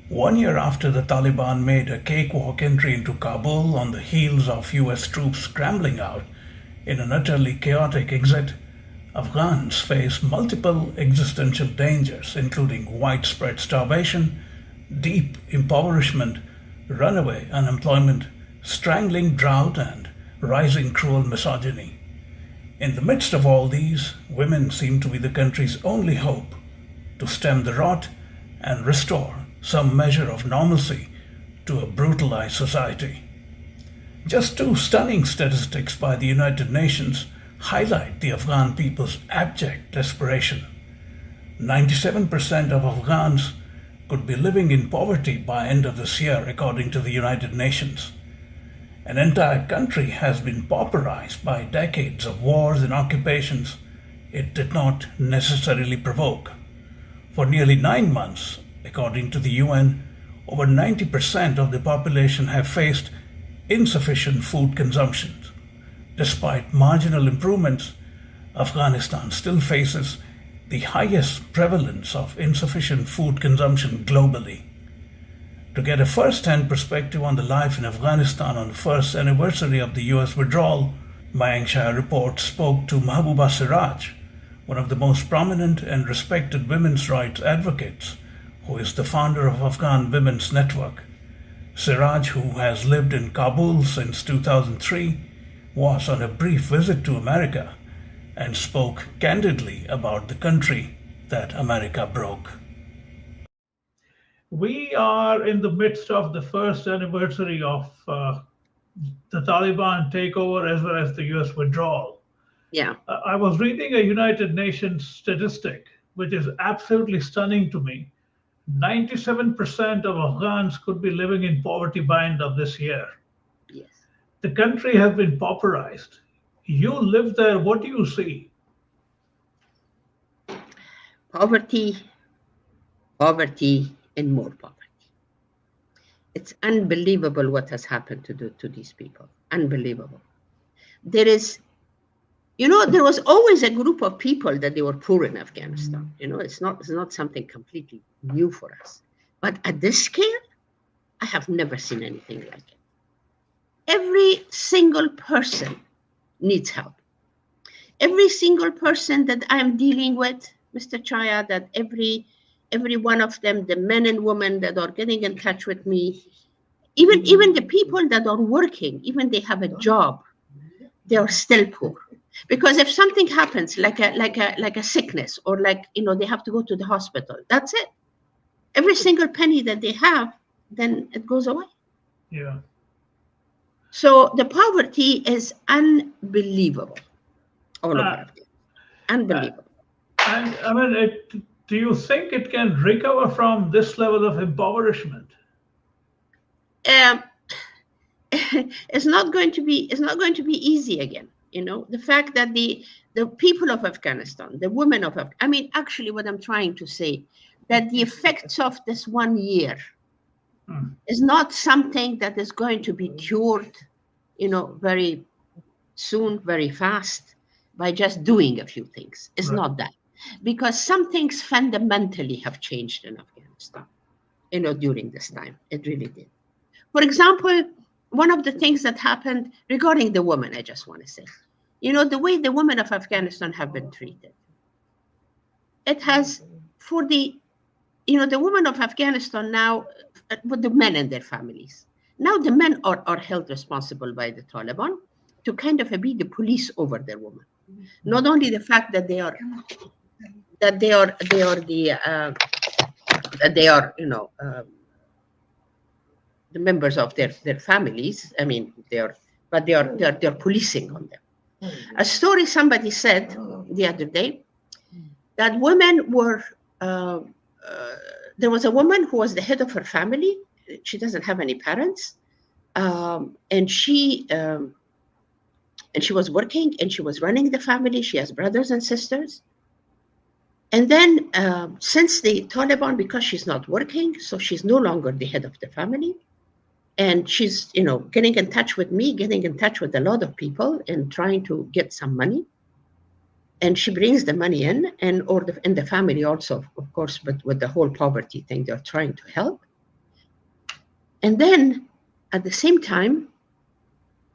1 year after the Taliban made a cakewalk entry into Kabul on the heels of US troops scrambling out in an utterly chaotic exit, Afghans face multiple existential dangers, including widespread starvation, deep impoverishment, runaway unemployment, strangling drought, and rising cruel misogyny. In the midst of all these, women seem to be the country's only hope to stem the rot and restore some measure of normalcy to a brutalized society. Just two stunning statistics by the United Nations highlight the Afghan people's abject desperation. 97% of Afghans could be living in poverty by end of this year according to the United Nations. An entire country has been pauperized by decades of wars and occupations it did not necessarily provoke. For nearly 9 months, according to the UN, over 90% of the population have faced insufficient food consumption. Despite marginal improvements, Afghanistan still faces the highest prevalence of insufficient food consumption globally. To get a first-hand perspective on the life in Afghanistan on the first anniversary of the US withdrawal, Mayank Chhaya Reports spoke to Mahbouba Seraj, one of the most prominent and respected women's rights advocates, who is the founder of Afghan Women's Network. Seraj, who has lived in Kabul since 2003, was on a brief visit to America and spoke candidly about the country that America broke. We are in the midst of the first anniversary of the Taliban takeover as well as the US withdrawal. Yeah. I was reading a United Nations statistic, which is absolutely stunning to me. 97% of Afghans could be living in poverty by end of this year. Yes. The country has been pauperized. You live there, what do you see? Poverty, and more poverty. It's unbelievable what has happened to these people. Unbelievable. There was always a group of people that they were poor in Afghanistan. It's not something completely new for us. But at this scale, I have never seen anything like it. Every single person needs help. Every single person that I'm dealing with, Mr. Chhaya, that every one of them, the men and women that are getting in touch with me, even the people that are working, even they have a job, they are still poor. Because if something happens, like a sickness, or they have to go to the hospital, that's it. Every single penny that they have, then it goes away. Yeah. So the poverty is unbelievable. All over it. Unbelievable. And I mean, do you think it can recover from this level of impoverishment? It's not going to be easy again. The fact that the people of Afghanistan, the women of actually what I'm trying to say, that the effects of this 1 year is not something that is going to be cured, very soon, very fast, by just doing a few things. It's not that. Because some things fundamentally have changed in Afghanistan, during this time. It really did. For example, one of the things that happened regarding the women, I just want to say, the way the women of Afghanistan have been treated. It has, for the women of Afghanistan now, with the men and their families. Now the men are held responsible by the Taliban to kind of be the police over their women. Not only the fact that they are the members of their families. They're policing on them. A story somebody said the other day that women were. There was a woman who was the head of her family. She doesn't have any parents, and she was working and she was running the family. She has brothers and sisters. And then since the Taliban, because she's not working, so she's no longer the head of the family. And she's, getting in touch with me, getting in touch with a lot of people and trying to get some money. And she brings the money in, and the family also, of course, but with the whole poverty thing, they're trying to help. And then at the same time,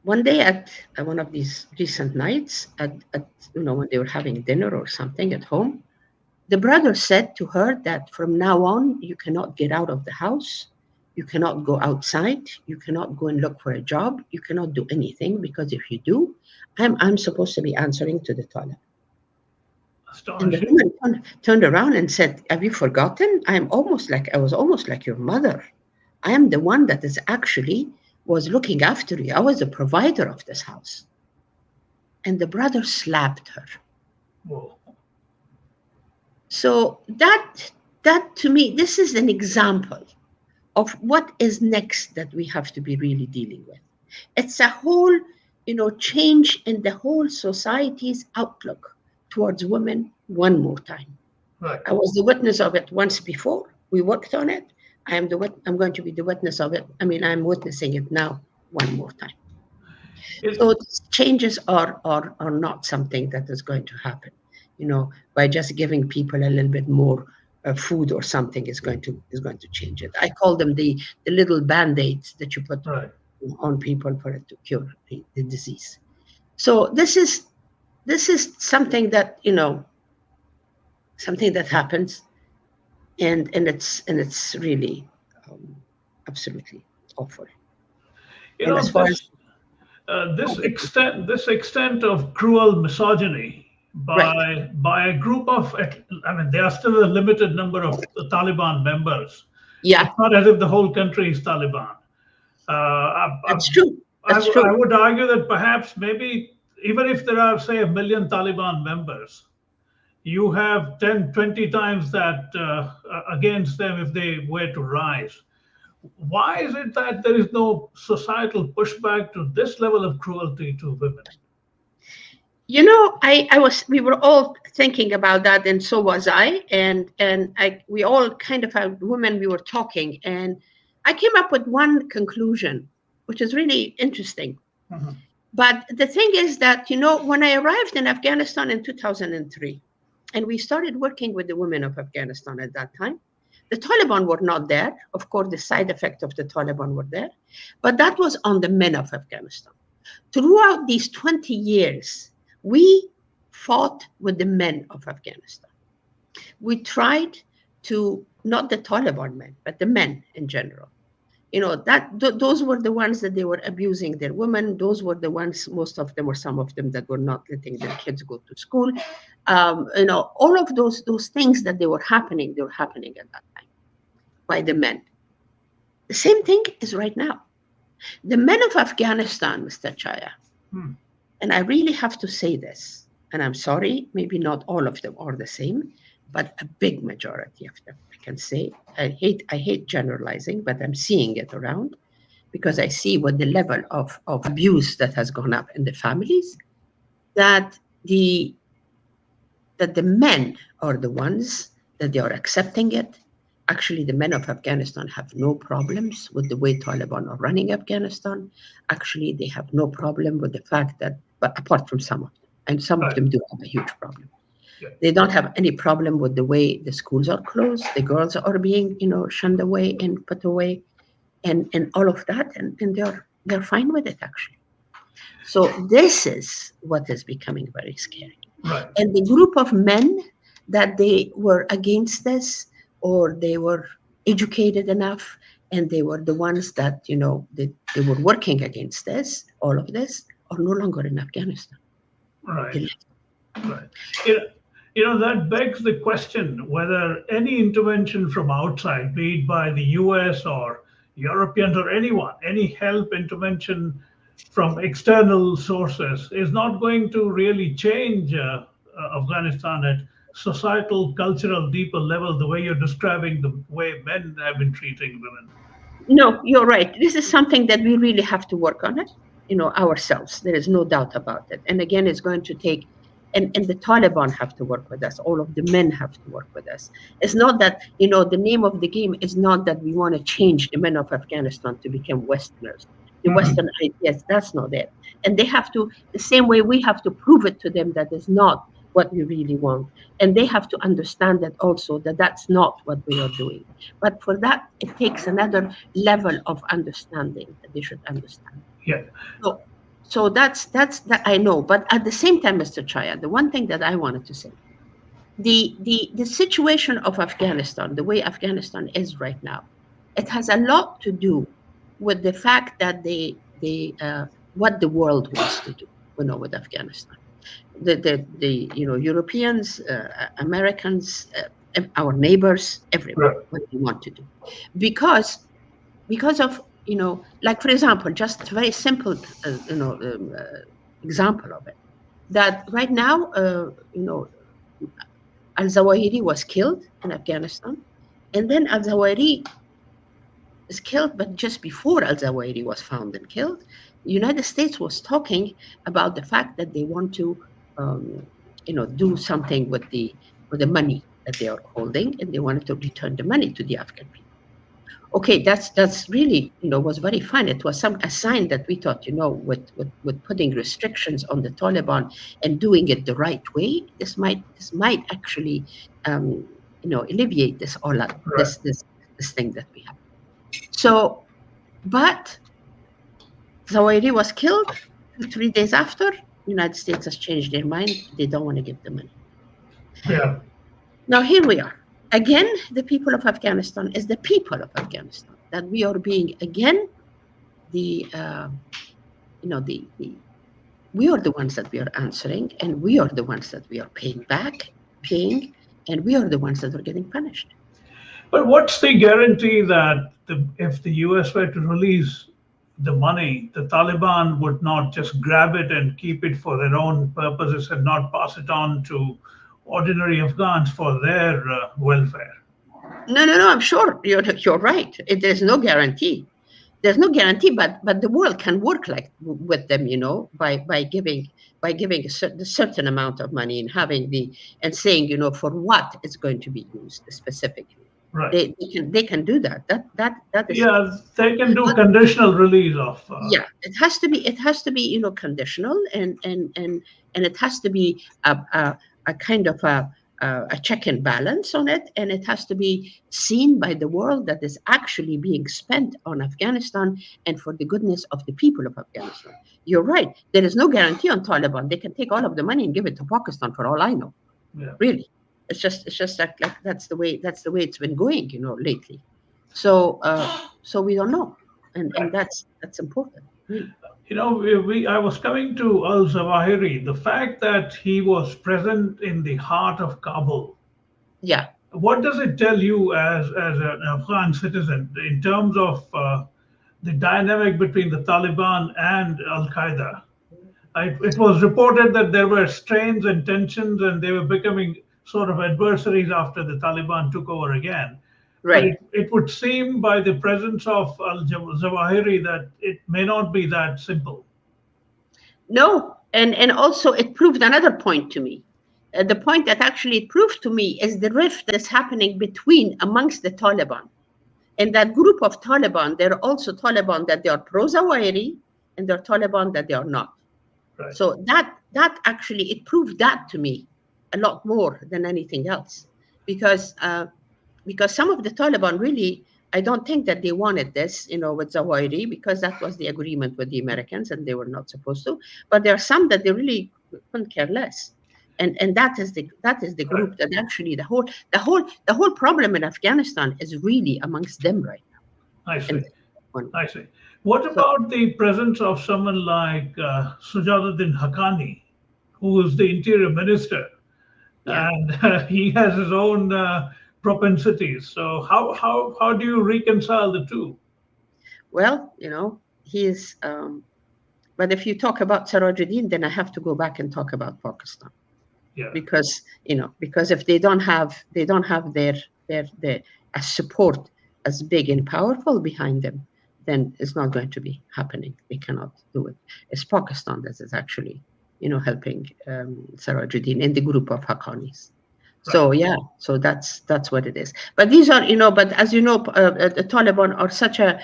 one day at one of these recent nights, when they were having dinner or something at home, the brother said to her that from now on, you cannot get out of the house. You cannot go outside. You cannot go and look for a job. You cannot do anything because if you do, I'm supposed to be answering to the Taliban. And the Astonishing. woman turned around and said, "Have you forgotten? I was almost like your mother. I am the one that is actually was looking after you. I was the provider of this house." And the brother slapped her. Whoa. So that to me, this is an example of what is next that we have to be really dealing with. It's a whole, change in the whole society's outlook towards women one more time. Right. I was the witness of it once before. We worked on it. I'm going to be the witness of it. I mean, I'm witnessing it now one more time. It, So these changes are not something that is going to happen, by just giving people a little bit more food or something is going to change it. I call them the little band-aids that you put right. on people for it to cure the disease. So this is something that something that happens, and it's really absolutely awful. You And know, as far as this extent of cruel misogyny right, by a group of, I mean, there are still a limited number of Taliban members. yeah, It's not as if the whole country is Taliban. that's true. That's I true. would argue that perhaps maybe even if there are, say, a million Taliban members, you have 10, 20 times that against them if they were to rise. Why is it that there is no societal pushback to this level of cruelty to women? We were all thinking about that, and so was I, we all kind of had women, we were talking, and I came up with one conclusion, which is really interesting. Mhm. But the thing is that, when I arrived in Afghanistan in 2003, and we started working with the women of Afghanistan at that time, the Taliban were not there. Of course, the side effect of the Taliban were there, but that was on the men of Afghanistan. Throughout these 20 years, we fought with the men of Afghanistan. We tried to, not the Taliban men, but the men in general. Those were the ones that they were abusing their women. Those were the ones, most of them, or some of them, that were not letting their kids go to school. All of those things that they were happening at that time by the men. The same thing is right now. The men of Afghanistan, Mr. Chhaya, Hmm. and I really have to say this, and I'm sorry, maybe not all of them are the same, but a big majority of them, I can say. I hate generalizing, but I'm seeing it around because I see what the level of abuse that has gone up in the families, that the men are the ones that they are accepting it. Actually, the men of Afghanistan have no problems with the way Taliban are running Afghanistan. Actually, they have no problem with the fact that, but apart from some of them, and some of Right. them do have a huge problem. Yeah. They don't have any problem with the way the schools are closed, the girls are being, shunned away and put away, and all of that, and they're fine with it actually. So this is what is becoming very scary. Right. And the group of men that they were against this, or they were educated enough, and they were the ones that, they were working against this, all of this, are no longer in Afghanistan. Right. They left. Right. That begs the question whether any intervention from outside, be it by the US or Europeans or anyone, any help intervention from external sources is not going to really change Afghanistan at societal, cultural, deeper level, the way you're describing the way men have been treating women. No, you're right. This is something that we really have to work on it, ourselves. There is no doubt about it. And again, it's going to take, and the Taliban have to work with us. All of the men have to work with us. It's not that, the name of the game is not that we want to change the men of Afghanistan to become Westerners. The Mhm. Western ideas, that's not it. And they have to, the same way we have to prove it to them that is not what we really want. And they have to understand that also, that that's not what we are doing. But for that, it takes another level of understanding that they should understand. Yeah. So, so that's that I know. But at the same time, Mr. Chaya, the one thing that I wanted to say, the situation of Afghanistan, the way Afghanistan is right now, it has a lot to do with the fact that what the world wants to do, with Afghanistan. The Europeans, Americans, our neighbors, everyone, Right. what they want to do, because of, like, for example, just a very simple example of it, that right now, al-Zawahiri was killed in Afghanistan, and then al-Zawahiri is killed, but just before al-Zawahiri was found and killed, the United States was talking about the fact that they want to, do something with the money that they are holding, and they wanted to return the money to the Afghan people. Okay, that's really, was very fine. It was a sign that we thought, with putting restrictions on the Taliban and doing it the right way, this might actually, alleviate this all up, Right. this thing that we have. So, but Zawahiri was killed 2, 3 days after. United States has changed their mind. They don't want to give the money. Yeah. Now here we are. Again, the people of Afghanistan is the people of Afghanistan, that we are being, again, we are the ones that we are answering, and we are the ones that we are paying, and we are the ones that are getting punished. But what's the guarantee that if the US were to release the money, the Taliban would not just grab it and keep it for their own purposes and not pass it on to ordinary Afghans for their welfare? No. I'm sure you're right. There's no guarantee. There's no guarantee, but the world can work like with them, by giving a certain amount of money, and having and saying, for what it's going to be used specifically. Right. They can do that. That is. Yeah, they can do But conditional release of. yeah, it has to be conditional, and it has to be a kind of a check and balance on it, and it has to be seen by the world that is actually being spent on Afghanistan and for the goodness of the people of Afghanistan. You're right. There is no guarantee on Taliban. They can take all of the money and give it to Pakistan, for all I know. Yeah. Really, it's just like that's the way it's been going, lately. So we don't know, and that's important. Really. I was coming to al-Zawahiri, the fact that he was present in the heart of Kabul. Yeah. What does it tell you as an Afghan citizen in terms of the dynamic between the Taliban and Al-Qaeda? It was reported that there were strains and tensions, and they were becoming sort of adversaries after the Taliban took over again. But Right. it would seem by the presence of al-Zawahiri that it may not be that simple. No, and also it proved another point to me. The point that actually it proved to me is the rift that is happening amongst the Taliban. And that group of Taliban, there are also Taliban that they are pro-Zawahiri, and there are Taliban that they are not. Right. So that actually, it proved that to me a lot more than anything else, because some of the Taliban really, I don't think that they wanted this, with Zawahiri, because that was the agreement with the Americans, and they were not supposed to. But there are some that they really couldn't care less, and that is the group that actually the whole problem in Afghanistan is really amongst them right now. I see. And I see. What so, about the presence of someone like Sujaduddin Haqqani, who is the interior minister, yeah. and he has his own propensities? So how do you reconcile the two? Well, he is. But if you talk about Sirajuddin, then I have to go back and talk about Pakistan. Yeah. Because if they don't have their a support as big and powerful behind them, then it's not going to be happening. They cannot do it. It's Pakistan that is actually helping Sirajuddin in the group of Haqqanis. So yeah, so that's what it is. But these are, but as you know, the Taliban are such a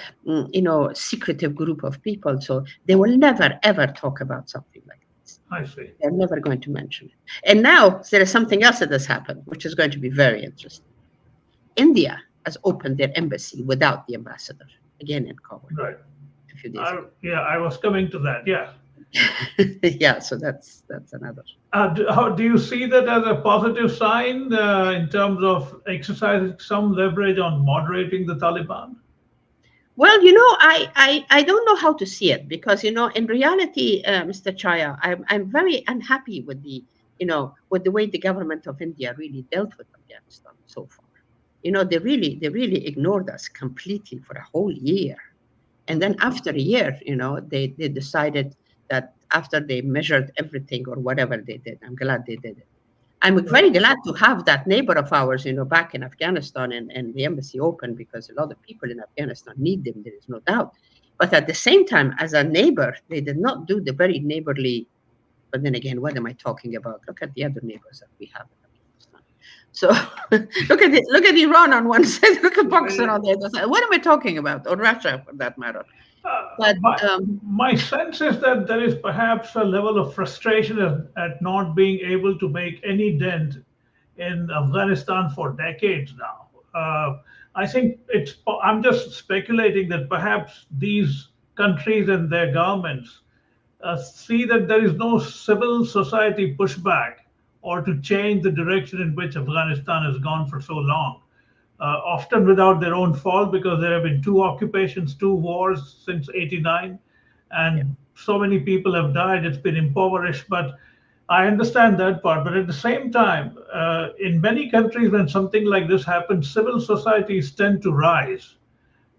secretive group of people, so they will never ever talk about something like this. I see. They're never going to mention it. And now there is something else that has happened, which is going to be very interesting. India has opened their embassy without the ambassador again in Kabul Right. a few days ago. Yeah, I was coming to that. Yeah. Yeah, so that's another. How do you see that as a positive sign in terms of exercising some leverage on moderating the Taliban? Well, I don't know how to see it because in reality, Mr. Chaya, I'm very unhappy with with the way the government of India really dealt with Afghanistan so far. They really ignored us completely for a whole year. And then after a year, they decided that after they measured everything or whatever they did, I'm glad they did it. I'm Right. very glad to have that neighbor of ours, back in Afghanistan and the embassy open because a lot of people in Afghanistan need them, there is no doubt. But at the same time, as a neighbor, they did not do the very neighborly. But then again, what am I talking about? Look at the other neighbors that we have in Afghanistan. So look at Iran on one side, look at Pakistan on the other side. What am I talking about? Or Russia for that matter. But My sense is that there is perhaps a level of frustration at not being able to make any dent in Afghanistan for decades now. I think I'm just speculating that perhaps these countries and their governments see that there is no civil society pushback or to change the direction in which Afghanistan has gone for so long, often without their own fault because there have been two occupations, two wars since '89, yeah. and so many people have died. It's been impoverished, but I understand that part. But at the same time, in many countries, when something like this happens, civil societies tend to rise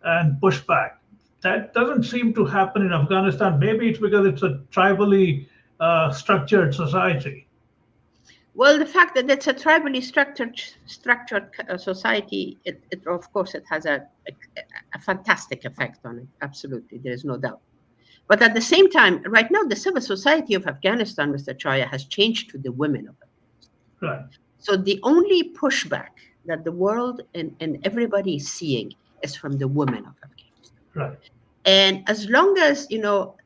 and push back. That doesn't seem to happen in Afghanistan. Maybe it's because it's a tribally structured society. Well, the fact that it's a tribally structured society, it of course it has a fantastic effect on it. Absolutely, there is no doubt. But at the same time, right now, the civil society of Afghanistan, Mr. Chaya, has changed to the women of Afghanistan. Right, So the only pushback that the world and everybody is seeing is from the women of Afghanistan. right, And as long as,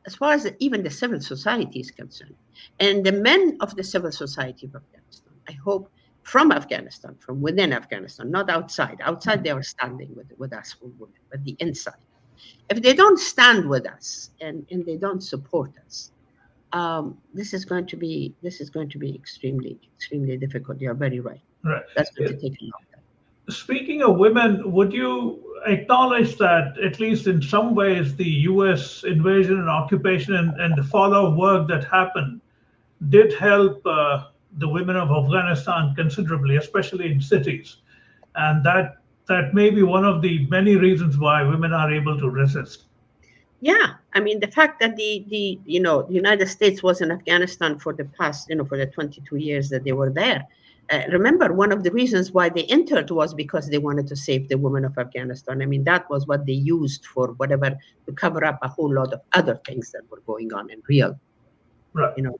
as far as even the civil society is concerned, and the men of the civil society of Afghanistan, I hope from Afghanistan, from within Afghanistan, not outside. Outside, they are standing with us for women, but the inside. If they don't stand with us and they don't support us, this is going to be extremely difficult. You're very right. right. That's going to take a long time. Speaking of women, would you acknowledge that, at least in some ways, the US invasion and occupation and the follow work that happened did help the women of Afghanistan considerably, especially in cities? And that may be one of the many reasons why women are able to resist. Yeah, I mean the fact that the United States was in Afghanistan for the past for the 22 years that they were there. Remember, one of the reasons why they entered was because they wanted to save the women of Afghanistan. I mean, that was what they used for whatever to cover up a whole lot of other things that were going on in real Right. you know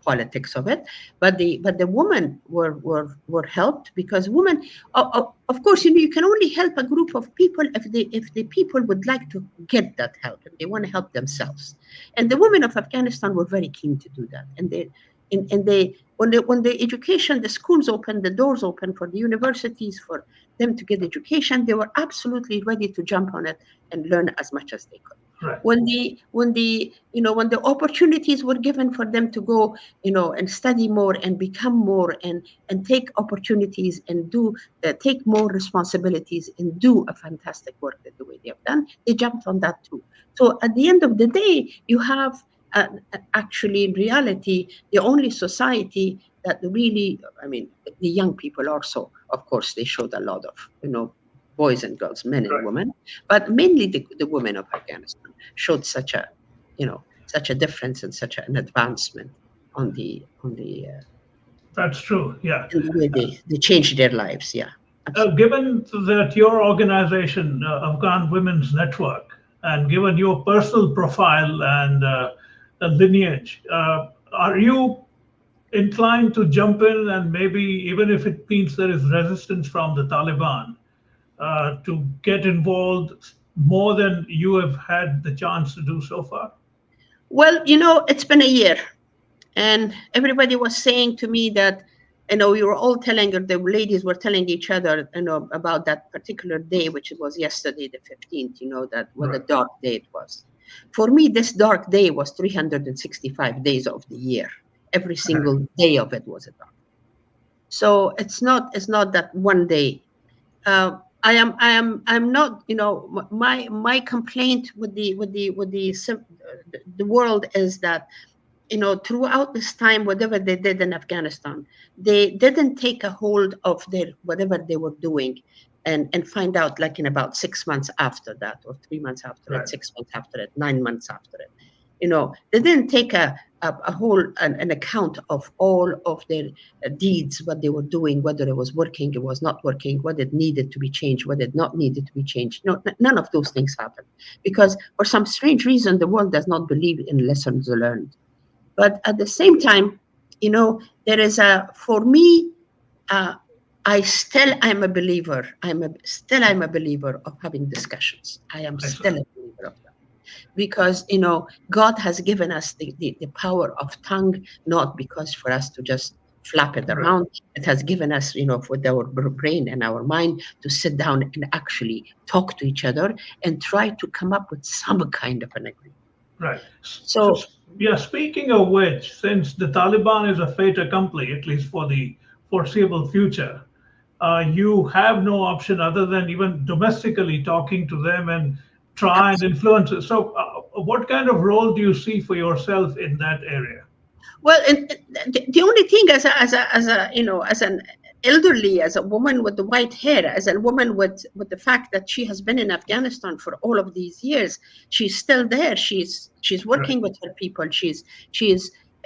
politics of it. But the women were helped because women, of course, you can only help a group of people if the people would like to get that help and they want to help themselves. And the women of Afghanistan were very keen to do that. And they when the education, the schools opened, the doors opened for the universities for them to get education, they were absolutely ready to jump on it and learn as much as they could. Right. When the opportunities were given for them to go and study more and become more and take opportunities and do take more responsibilities and do a fantastic work that the way they have done, they jumped on that too. So at the end of the day, you have actually in reality the only society that really, I mean, the young people also, of course, they showed a lot of boys and girls, men and Right. women, but mainly the women of Afghanistan showed such a difference and such an advancement on the That's true. Yeah. in the way they changed their lives. Yeah, absolutely. Given that your organization, Afghan Women's Network, and given your personal profile and lineage, are you inclined to jump in and maybe, even if it means there is resistance from the Taliban, to get involved more than you have had the chance to do so far? Well, it's been a year. And everybody was saying to me that, we were all telling, or the ladies were telling each other, about that particular day, which it was yesterday, the 15th, that what a Right. dark day it was. For me, this dark day was 365 days of the year. Every single day of it was a dark. So it's not that one day. I'm not, my complaint with the world is that, throughout this time, whatever they did in Afghanistan, they didn't take a hold of their whatever they were doing, and find out, like, in about 6 months after that, or 3 months after it, Right. 6 months after it, 9 months after it. They didn't take a whole an account of all of their deeds, what they were doing, whether it was working, it was not working, what it needed to be changed, what it not needed to be changed. No, none of those things happened, because for some strange reason the world does not believe in lessons learned. But at the same time, there is for me, uh, I'm a believer. I'm a believer of having discussions. I am I see. still a believer of that, because God has given us the power of tongue, not because for us to just flap it Right. around. It has given us, with our brain and our mind, to sit down and actually talk to each other and try to come up with some kind of an agreement. Right. So Yeah, speaking of which, since the Taliban is a fait accompli, at least for the foreseeable future, you have no option other than even domestically talking to them and try and influence it. So, what kind of role do you see for yourself in that area? well, and the only thing, as an elderly, as a woman with the white hair, as a woman with the fact that she has been in Afghanistan for all of these years, she's still there. She's Right. working with her people. She's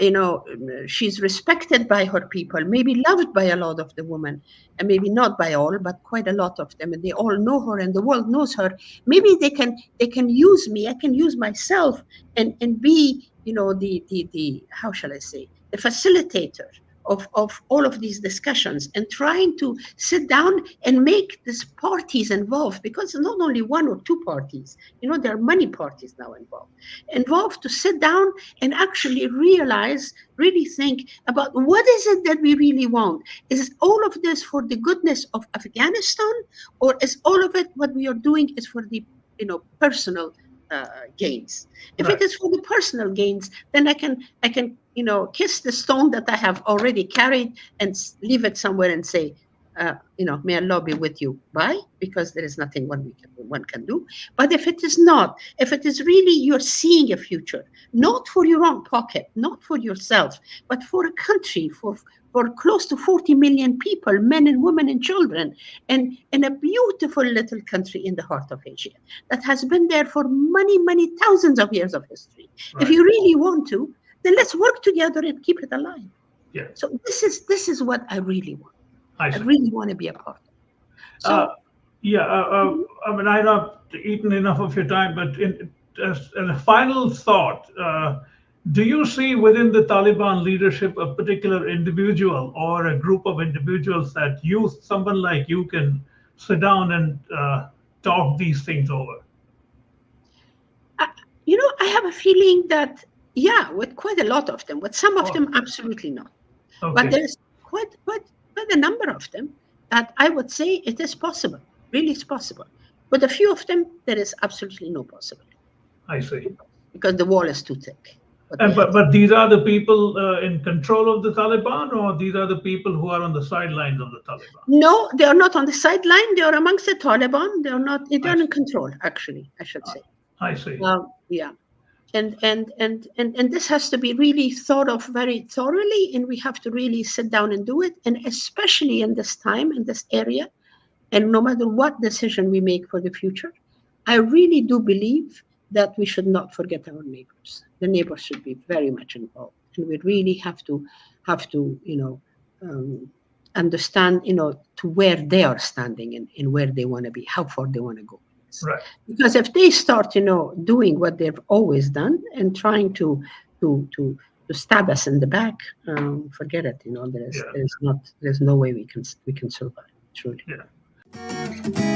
you know she's respected by her people, maybe loved by a lot of the women, and maybe not by all, but quite a lot of them, and they all know her, and the world knows her. Maybe they can use me. I can use myself, and be, the how shall I say, the facilitator of all of these discussions, and trying to sit down and make these parties involved, because it's not only one or two parties. There are many parties now involved, to sit down and actually really think about, what is it that we really want. Is all of this for the goodness of Afghanistan, or is all of it, what we are doing, is for the personal gains? If it Right. is for the personal gains, then I can kiss the stone that I have already carried, and leave it somewhere, and say, may Allah be with you. Bye, because there is nothing one can do. But if it is not, if it is really, you're seeing a future, not for your own pocket, not for yourself, but for a country, for close to 40 million people, men and women and children, and in a beautiful little country in the heart of Asia, that has been there for many, many thousands of years of history. If Right. you really want to, then let's work together and keep it alive. Yeah. So this is what I really want. I I see. really want to be a part of. Uh, So yeah. mhm. I mean, I've not eaten enough of your time, but as a final thought, do you see within the Taliban leadership a particular individual or a group of individuals that someone like you, can sit down and talk these things over? I, I have a feeling that, yeah, with quite a lot of them, with some of Oh, them, absolutely not. But okay. there's quite a number of them that I would say it is possible. Really, it's possible. With a few of them, there is absolutely no possibility, I see. because the wall is too thick. What they And have. but these are the people in control of the Taliban, or these are the people who are on the sidelines of the Taliban? No, they are not on the sideline. They are amongst the Taliban. They are not. They I are in see. control. Actually, I should say. I see. Yeah, and this has to be really thought of very thoroughly, and we have to really sit down and do it. And especially in this time, in this area, and no matter what decision we make for the future, I really do believe that we should not forget our neighbors. The neighbors should be very much involved, and we really have to understand, to where they are standing, and where they want to be, how far they want to go with this. Right. Because if they start, doing what they've always done, and trying to to to stab us in the back, forget it. There is Yeah. there's not there's no way we can survive, truly. Yeah.